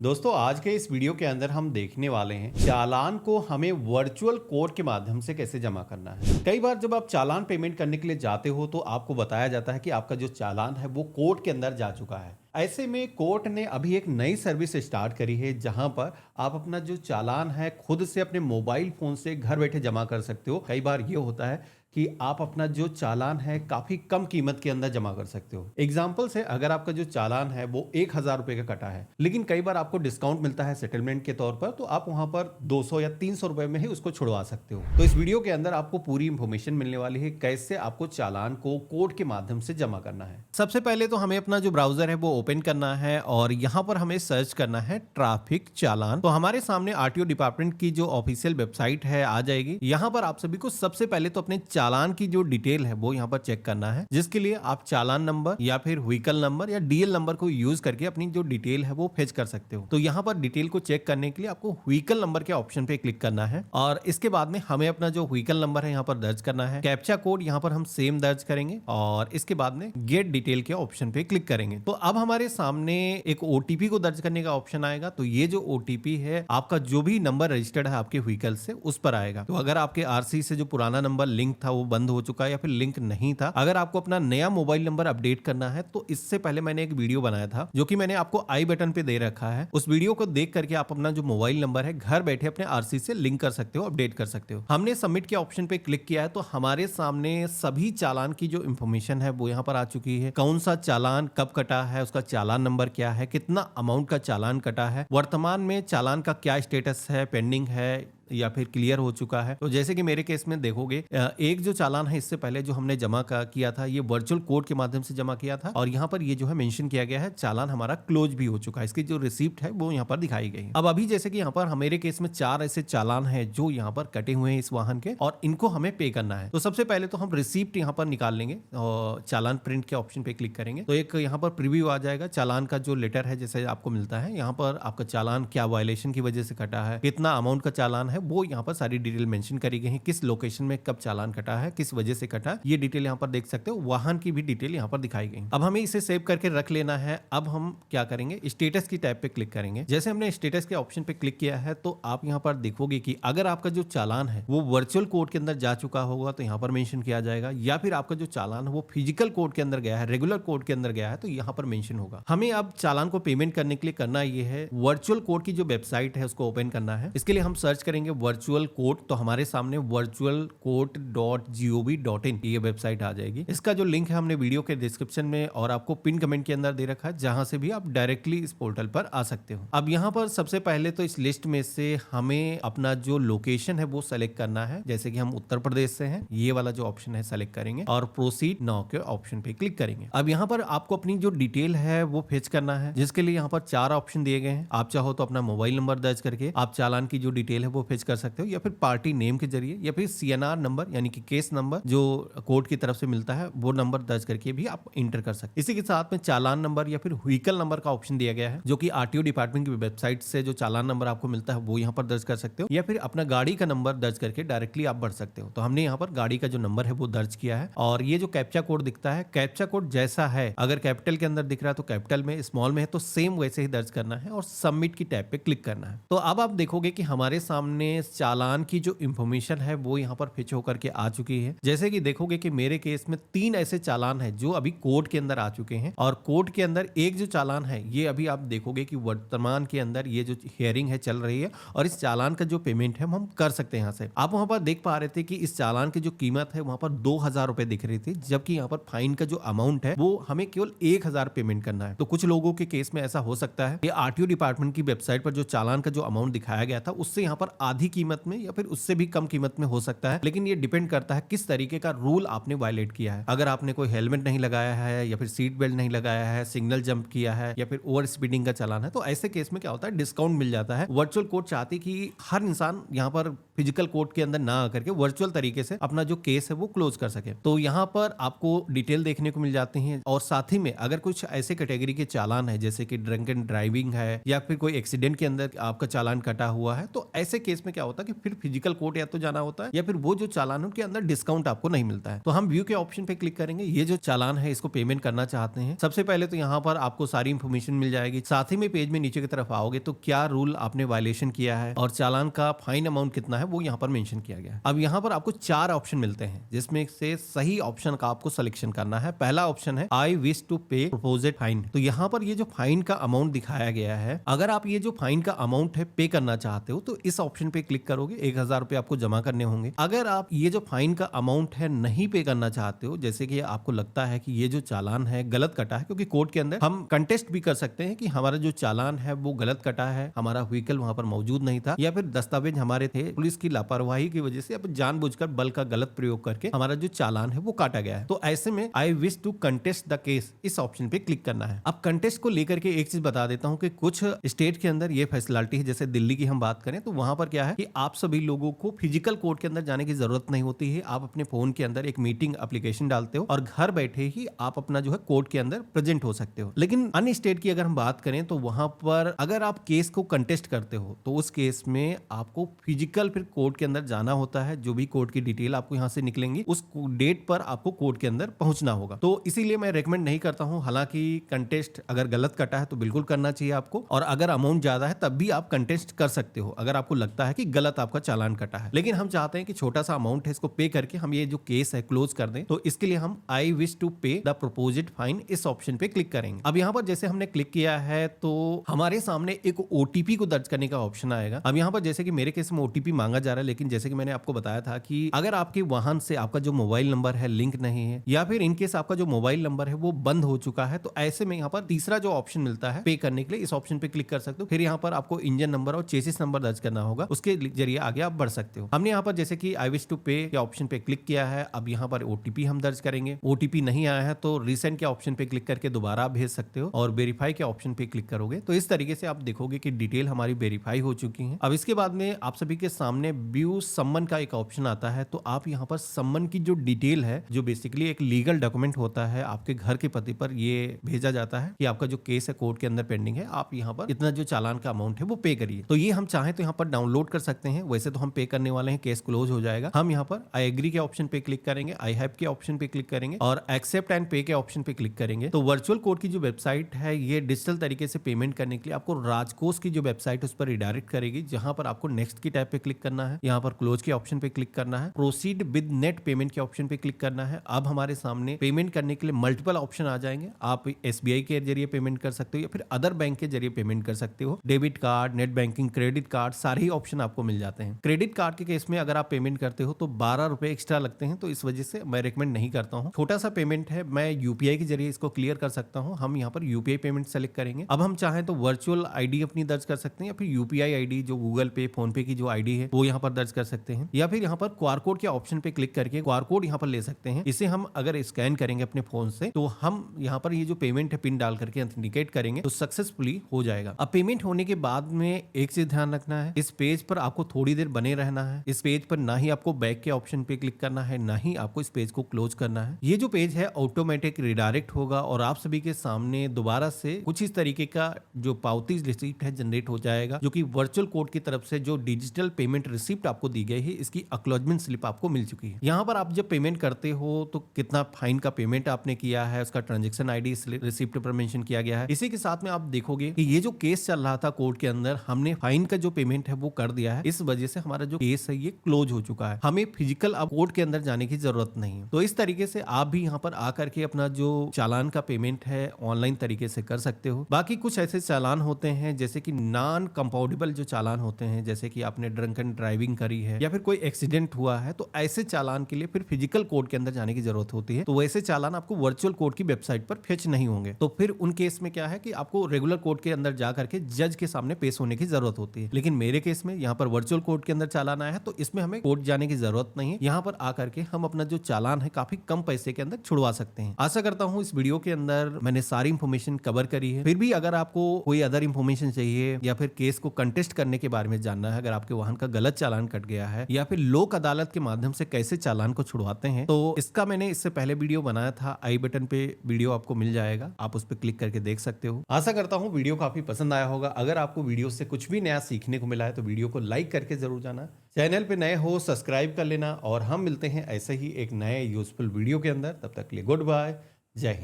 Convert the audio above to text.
दोस्तों आज के इस वीडियो के अंदर हम देखने वाले हैं चालान को हमें वर्चुअल कोड के माध्यम से कैसे जमा करना है। कई बार जब आप चालान पेमेंट करने के लिए जाते हो तो आपको बताया जाता है कि आपका जो चालान है वो कोर्ट के अंदर जा चुका है। ऐसे में कोर्ट ने अभी एक नई सर्विस स्टार्ट करी है जहां पर आप अपना जो चालान है खुद से अपने मोबाइल फोन से घर बैठे जमा कर सकते हो। कई बार ये होता है कि आप अपना जो चालान है काफी कम कीमत के अंदर जमा कर सकते हो। एग्जाम्पल से अगर आपका जो चालान है वो 1,000 रुपए का कटा है, लेकिन कई बार आपको डिस्काउंट मिलता है सेटलमेंट के तौर पर, तो आप वहां पर 200 या 300 रुपए में ही उसको छुड़वा सकते हो। तो इस वीडियो के अंदर आपको पूरी इंफॉर्मेशन मिलने वाली है कैसे आपको चालान को कोड के माध्यम से जमा करना है। सबसे पहले तो हमें अपना जो ब्राउजर है वो ओपन करना है और यहाँ पर हमें सर्च करना है ट्रैफिक चालान। तो हमारे सामने आरटीओ डिपार्टमेंट की जो ऑफिशियल वेबसाइट है आ जाएगी। यहाँ पर आप सभी को सबसे पहले तो अपने चालान की जो डिटेल है वो यहाँ पर चेक करना है, जिसके लिए आप चालान नंबर या फिर व्हीकल नंबर या डीएल नंबर को यूज करके अपनी जो डिटेल है वो फेच कर सकते हो। तो यहाँ पर डिटेल को चेक करने के लिए आपको व्हीकल नंबर के ऑप्शन पे क्लिक करना है और इसके बाद में हमें अपना जो व्हीकल नंबर है यहाँ पर दर्ज करना है। कैप्चा कोड यहाँ पर हम सेम दर्ज करेंगे और इसके बाद में गेट डिटेल के ऑप्शन पे क्लिक करेंगे। तो अब हमारे सामने एक ओटीपी को दर्ज करने का ऑप्शन आएगा। तो ये जो ओटीपी है आपका जो भी नंबर रजिस्टर्ड है आपके व्हीकल से उस पर आएगा। तो अगर आपके आरसी से जो पुराना नंबर लिंक था वो बंद हो चुका है या फिर लिंक नहीं था, अगर आपको अपना नया मोबाइल नंबर अपडेट करना है तो इससे पहले मैंने एक वीडियो बनाया था जो कि मैंने आपको आई बटन पे दे रखा है। उस वीडियो को देख करके आप अपना जो मोबाइल नंबर है घर बैठे अपने आरसी से लिंक कर सकते हो, अपडेट कर सकते हो। हमने सबमिट के ऑप्शन पे क्लिक किया है तो हमारे सामने सभी चालान की जो इंफॉर्मेशन है वो यहाँ पर आ चुकी है। कौन सा चालान कब कटा है, उसका चालान नंबर क्या है, कितना अमाउंट का चालान कटा है, वर्तमान में चालान का क्या स्टेटस है, पेंडिंग है या फिर क्लियर हो चुका है। तो जैसे कि मेरे केस में देखोगे एक जो चालान है इससे पहले जो हमने जमा किया था ये वर्चुअल कोड के माध्यम से जमा किया था और यहाँ पर ये जो है मेंशन किया गया है चालान हमारा क्लोज भी हो चुका है। इसकी जो रिसिप्ट है वो यहाँ पर दिखाई गई है। अब अभी जैसे कि यहाँ पर मेरे केस में 4 ऐसे चालान है जो यहाँ पर कटे हुए हैं इस वाहन के और इनको हमें पे करना है। तो सबसे पहले तो हम रिसिप्ट यहाँ पर निकाल लेंगे और चालान प्रिंट के ऑप्शन पे क्लिक करेंगे तो एक यहाँ पर प्रीव्यू आ जाएगा। चालान का जो लेटर है जैसे आपको मिलता है, यहाँ पर आपका चालान क्या वायलेशन की वजह से कटा है, कितना अमाउंट का चालान है, वो यहाँ पर सारी डिटेल मेंशन करी गई है। किस लोकेशन में कब चालान कटा है, किस वजह से कटा, ये डिटेल यहाँ पर देख सकते हो। वाहन की भी डिटेल यहाँ पर दिखाई गई। अब हमें इसे सेव करके रख लेना है। अब हम क्या करेंगे, स्टेटस की टैब पे क्लिक करेंगे। जैसे हमने स्टेटस के ऑप्शन पे क्लिक किया है तो आप यहाँ पर देखोगे कि अगर आपका जो चालान है वो वर्चुअल कोड के अंदर जा चुका होगा तो यहाँ पर मेंशन किया जाएगा, या फिर आपका जो चालान है वो फिजिकल कोड के अंदर गया है, रेगुलर कोड के अंदर गया है तो यहाँ पर मेंशन होगा। हमें अब चालान को पेमेंट करने के लिए करना ये है, वर्चुअल कोड की जो वेबसाइट है उसको ओपन करना है। इसके लिए हम सर्च करेंगे वर्चुअल कोड। तो हमारे सामने virtualcourt.gov.in ये वेबसाइट आ जाएगी। इसका जो लिंक है हमने वीडियो के डिस्क्रिप्शन में और आपको पिन कमेंट के अंदर दे रखा है, जहां से भी आप डायरेक्टली इस पोर्टल पर आ सकते हो। अब यहाँ पर सबसे पहले तो इस लिस्ट में से हमें अपना जो लोकेशन है वो सेलेक्ट करना है। जैसे कि हम उत्तर प्रदेश से हैं, ये वाला जो ऑप्शन है सेलेक्ट करेंगे और प्रोसीड नाउ के ऑप्शन पे क्लिक करेंगे। अब यहाँ पर आपको अपनी जो डिटेल है वो फेच करना है, जिसके लिए यहाँ पर 4 ऑप्शन दिए गए हैं। आप चाहो तो अपना मोबाइल नंबर दर्ज करके आप चालान की जो डिटेल है वो फेच कर सकते हो, या फिर पार्टी नेम के जरिए, या फिर सीएनआर नंबर यानी कि केस नंबर जो कोर्ट की तरफ से मिलता है वो नंबर दर्ज करके भी आप इंटर कर सकते हैं। इसी के साथ में चालान नंबर या फिर व्हीकल नंबर का ऑप्शन दिया गया है, जो कि आरटीओ डिपार्टमेंट की वेबसाइट से जो चालान नंबर आपको मिलता है वो यहाँ पर दर्ज कर सकते हो, या फिर अपना गाड़ी का नंबर दर्ज करके डायरेक्टली आप बढ़ सकते हो। तो हमने यहाँ पर गाड़ी का जो नंबर है वो दर्ज किया है और ये जो कैप्चा कोड दिखता है, कैप्चा कोड जैसा है, अगर कैपिटल के अंदर दिख रहा है तो कैपिटल में, स्मॉल में है तो सेम वैसे ही दर्ज करना है और सबमिट की टैब पे क्लिक करना है। तो अब आप देखोगे कि हमारे सामने चालान की जो इंफॉर्मेशन है वो यहाँ पर फिच होकर के आ चुकी है। जैसे कि देखोगे कि मेरे केस में 3 ऐसे चालान है जो अभी कोर्ट के अंदर आ चुके हैं और कोर्ट के अंदर एक जो चालान है ये अभी आप देखोगे कि वर्तमान के अंदर ये जो हियरिंग है चल रही है और इस चालान का जो पेमेंट है हम कर सकते हैं। यहाँ से आप वहां पर देख पा रहे थे कि इस चालान की जो कीमत है वहां पर 2,000 रुपए दिख रही थी, जबकि यहाँ पर फाइन का जो अमाउंट है वो हमें केवल 1,000 पेमेंट करना है। तो कुछ लोगों के केस में ऐसा हो सकता है कि आरटीओ डिपार्टमेंट की वेबसाइट पर जो चालान का जो अमाउंट दिखाया गया था उससे यहाँ पर आधी कीमत में या फिर उससे भी कम कीमत में हो सकता है, लेकिन ये डिपेंड करता है किस तरीके का रूल आपने वायलेट किया है। अगर आपने कोई हेलमेट नहीं लगाया है या फिर सीट बेल्ट नहीं लगाया है, सिग्नल जंप किया है या फिर ओवर स्पीडिंग का चालान है, तो ऐसे केस में क्या होता है डिस्काउंट मिल जाता है। वर्चुअल कोर्ट चाहती कि हर इंसान यहाँ पर फिजिकल कोर्ट के अंदर ना आकर के वर्चुअल तरीके से अपना जो केस है वो क्लोज कर सके। तो यहाँ पर आपको डिटेल देखने को मिल जाती है और साथ ही में अगर कुछ ऐसे कैटेगरी के चालान है जैसे कि ड्रंक एंड ड्राइविंग है या फिर कोई एक्सीडेंट के अंदर आपका चालान कटा हुआ है, तो ऐसे केस में क्या होता है कि फिर फिजिकल कोर्ट या तो जाना होता है या फिर वो जो चालान है उनके अंदर डिस्काउंट आपको नहीं मिलता है। तो हम व्यू के ऑप्शन पे क्लिक करेंगे। ये जो चालान है इसको पेमेंट करना चाहते हैं, सबसे पहले तो यहाँ पर आपको सारी इंफॉर्मेशन मिल जाएगी। साथ ही में पेज में नीचे की तरफ आओगे तो क्या रूल आपने वायलेशन किया है और चालान का फाइन अमाउंट कितना है वो यहाँ पर मेंशन किया गया है। अब यहाँ पर आपको 4 ऑप्शन मिलते हैं जिसमें से सही ऑप्शन का आपको सिलेक्शन करना है। पहला ऑप्शन है आई विश टू पे प्रपोज्ड फाइन। तो यहाँ पर ये जो फाइन का अमाउंट दिखाया गया है, अगर आप ये जो फाइन का अमाउंट है पे करना चाहते हो तो इस ऑप्शन पे क्लिक करोगे। 1000 रुपए आपको जमा करने होंगे। अगर आप ये जो फाइन का अमाउंट है नहीं पे करना चाहते हो, जैसे कि आपको लगता है कि ये जो चालान है गलत कटा है, क्योंकि कोर्ट के अंदर हम कंटेस्ट भी कर सकते हैं कि हमारा जो चालान है वो गलत कटा है, हमारा व्हीकल वहां पर मौजूद नहीं था या फिर दस्तावेज हमारे थे, पुलिस की लापरवाही की वजह से या जानबूझकर बल का गलत प्रयोग करके हमारा जो चालान है वो काटा गया है। तो ऐसे में I wish to contest the case इस ऑप्शन पे क्लिक करना है। अब कंटेस्ट को लेकर के एक चीज बता देता हूं कि कुछ स्टेट के अंदर ये फैसिलिटी है, जैसे दिल्ली की हम बात करें तो वहां पर क्या है कि आप सभी लोगों को फिजिकल कोर्ट के अंदर जाने की जरूरत नहीं होती है। आप अपने फोन के अंदर एक मीटिंग एप्लीकेशन डालते हो और घर बैठे ही आप अपना जो है कोर्ट के अंदर प्रेजेंट हो सकते हो। लेकिन अन्य स्टेट की अगर हम बात करें तो वहां पर अगर आप केस को कंटेस्ट करते हो तो उस केस में आपको फिजिकल फिर कोर्ट के अंदर जाना होता है। जो भी कोर्ट की डिटेल आपको यहाँ से निकलेंगी उस डेट पर आपको कोर्ट के अंदर पहुंचना होगा। तो इसीलिए मैं रेकमेंड नहीं करता हूं। हालांकि कंटेस्ट अगर गलत कटा है तो बिल्कुल करना चाहिए आपको, और अगर अमाउंट ज्यादा है तब भी आप कंटेस्ट कर सकते हो अगर आपको लगता है कि गलत आपका चालान कटा है। लेकिन हम चाहते हैं कि छोटा सा अमाउंट है इसको पे करके हम ये जो केस है क्लोज कर दें। तो इसके लिए हम आई विश टू पे द प्रपोज्ड फाइन इस ऑप्शन पे क्लिक करेंगे। अब यहाँ पर जैसे हमने क्लिक किया है तो हमारे सामने एक ओटीपी को दर्ज करने का ऑप्शन आएगा। अब यहाँ पर जैसे कि मेरे केस में ओटीपी मांगा जा रहा है, लेकिन जैसे कि मैंने आपको बताया था कि अगर आपके वाहन से आपका जो मोबाइल नंबर है लिंक नहीं है या फिर इनकेस आपका जो मोबाइल नंबर है वो बंद हो चुका है, तो ऐसे में यहाँ पर तीसरा जो ऑप्शन मिलता है पे करने के लिए, इस ऑप्शन पे क्लिक कर सकते हो। फिर यहाँ पर आपको इंजन नंबर और चेसिस नंबर दर्ज करना होगा, उसके जरिए आगे आप बढ़ सकते हो। हमने यहाँ पर जैसे कि आई विश टू पे के ऑप्शन पे क्लिक किया है। अब यहाँ पर ओटीपी हम दर्ज करेंगे। ओटीपी नहीं आया है तो रिसेंट के ऑप्शन पे क्लिक करके दोबारा आप भेज सकते हो और वेरीफाई के ऑप्शन पे क्लिक करोगे तो इस तरीके से आप देखोगे कि डिटेल हमारी वेरीफाई हो चुकी है। अब इसके बाद में आप सभी के सामने व्यू सम्मन का एक ऑप्शन आता है। तो आप यहाँ पर सम्मन की जो डिटेल है, जो बेसिकली एक लीगल डॉक्यूमेंट होता है, आपके घर के पते पर ये भेजा जाता है कि आपका जो केस है कोर्ट के अंदर पेंडिंग है, आप यहाँ पर इतना जो चालान का अमाउंट है वो पे करिए। तो ये हम चाहें तो यहाँ पर डाउनलोड कर सकते हैं। वैसे तो हम पे करने वाले हैं, केस क्लोज हो जाएगा। हम यहाँ पर आई एग्री के ऑप्शन पे क्लिक करेंगे, आई हैव के ऑप्शन पे क्लिक करेंगे और एक्सेप्ट एंड पे के ऑप्शन पे क्लिक करेंगे। तो वर्चुअल कोर्ट की जो वेबसाइट है ये डिजिटल तरीके से पेमेंट करने के लिए आपको राजकोष की जो वेबसाइट है उस पर रिडायरेक्ट करेगी, जहां पर आपको नेक्स्ट की टैब पे क्लिक करना है, यहाँ पर क्लोज के ऑप्शन पे क्लिक करना है, प्रोसीड विद नेट पेमेंट के ऑप्शन पे क्लिक करना है। अब हमारे सामने पेमेंट करने के लिए मल्टीपल ऑप्शन आ जाएंगे। आप एसबीआई के जरिए पेमेंट कर सकते हो या फिर अदर बैंक के जरिए पेमेंट कर सकते हो। Debit card, net banking, credit card, सारे ही ऑप्शन आपको मिल जाते हैं। क्रेडिट कार्ड के केस में अगर आप पेमेंट करते हो तो 12 रुपए एक्स्ट्रा लगते हैं, तो इस वजह से मैं रिकमेंड नहीं करता हूँ। छोटा सा पेमेंट है, मैं यूपीआई के जरिए इसको क्लियर कर सकता हूँ। हम यहाँ पर यूपीआई पेमेंट सेलेक्ट करेंगे। अब हम चाहें तो वर्चुअल आईडी अपनी दर्ज कर सकते हैं या फिर यूपीआई आईडी जो गूगल पे, फोन पे की जो आईडी है वो यहाँ पर दर्ज कर सकते हैं, या फिर यहाँ पर क्यूआर कोड के ऑप्शन पे क्लिक करके क्यूआर कोड यहाँ पर ले सकते हैं। इसे हम अगर स्कैन करेंगे अपने फोन से तो हम यहाँ पर ये जो पेमेंट है पिन डाल करके ऑथेंटिकेट करेंगे तो सक्सेसफुली हो जाएगा। अब पेमेंट होने के बाद में एक चीज ध्यान रखना है, इस पेज पर आपको थोड़ी देर बने रहना है। इस पेज पर ना ही आपको बैक के ऑप्शन पे क्लिक करना है, ना ही आपको इस पेज को क्लोज करना है। ये जो पेज है ऑटोमेटिक रिडायरेक्ट होगा और आप सभी के सामने दोबारा से कुछ इस तरीके का जो पावती रिसिप्ट है जनरेट हो जाएगा, जो कि वर्चुअल कोर्ट की तरफ से जो डिजिटल पेमेंट रिसिप्ट आपको दी गई है इसकी एक्नॉलेजमेंट स्लिप आपको मिल चुकी है। यहाँ पर आप जब पेमेंट करते हो तो कितना फाइन का पेमेंट आपने किया है, उसका ट्रांजेक्शन आईडी रिसिप्ट पर मेंशन किया गया है। इसी के साथ में आप देखोगे कि ये जो केस चल रहा था कोर्ट के अंदर, हमने फाइन का जो पेमेंट है वो कर दिया है। इस वजह से हमारा जो केस है ये क्लोज हो चुका है। हमें फिजिकल अब कोर्ट के अंदर जाने की जरूरत नहीं है। तो इस तरीके से आप भी यहाँ पर आकर के अपना जो चालान का पेमेंट है ऑनलाइन तरीके से कर सकते हो। बाकी कुछ ऐसे चालान होते हैं जैसे कि नॉन कंपाउंडेबल जो चालान होते हैं, जैसे कि आपने ड्रंक एंड ड्राइविंग करी है या फिर कोई एक्सीडेंट हुआ है, तो ऐसे चालान के लिए फिर फिजिकल कोर्ट के अंदर जाने की जरूरत होती है। तो वैसे चालान आपको वर्चुअल कोर्ट की वेबसाइट पर फेच नहीं होंगे। तो फिर उन केस में क्या है कि आपको रेगुलर कोर्ट के अंदर जा करके जज के सामने पेश होने की जरूरत होती है। लेकिन मेरे केस में यहाँ पर वर्चुअल कोर्ट के अंदर चालान आया है तो इसमें हमें कोर्ट जाने की जरूरत नहीं है। यहाँ पर आकर के हम अपना जो चालान है काफी कम पैसे के अंदर छुड़वा सकते हैं। आशा करता हूँ इस वीडियो के अंदर मैंने सारी इंफॉर्मेशन कवर करी है। फिर भी अगर आपको कोई अदर इंफॉर्मेशन चाहिए या फिर केस को कंटेस्ट करने के बारे में जानना है, अगर आपके वाहन का गलत गलत चालान कट गया है या फिर लोक अदालत के माध्यम से कैसे चालान को छुड़वाते हैं, तो इसका मैंने इससे पहले वीडियो बनाया था। आई बटन पे वीडियो आपको मिल जाएगा, आप उस पर क्लिक करके देख सकते हो। आशा करता हूँ वीडियो काफी पसंद आया होगा। अगर आपको वीडियो से कुछ भी नया सीखने को मिला है तो वीडियो को लाइक करके जरूर जाना। चैनल पे नए हो सब्सक्राइब कर लेना और हम मिलते हैं ऐसे ही एक नए यूजफुल वीडियो के अंदर। तब तक के लिए गुड बाय, जय हिंद।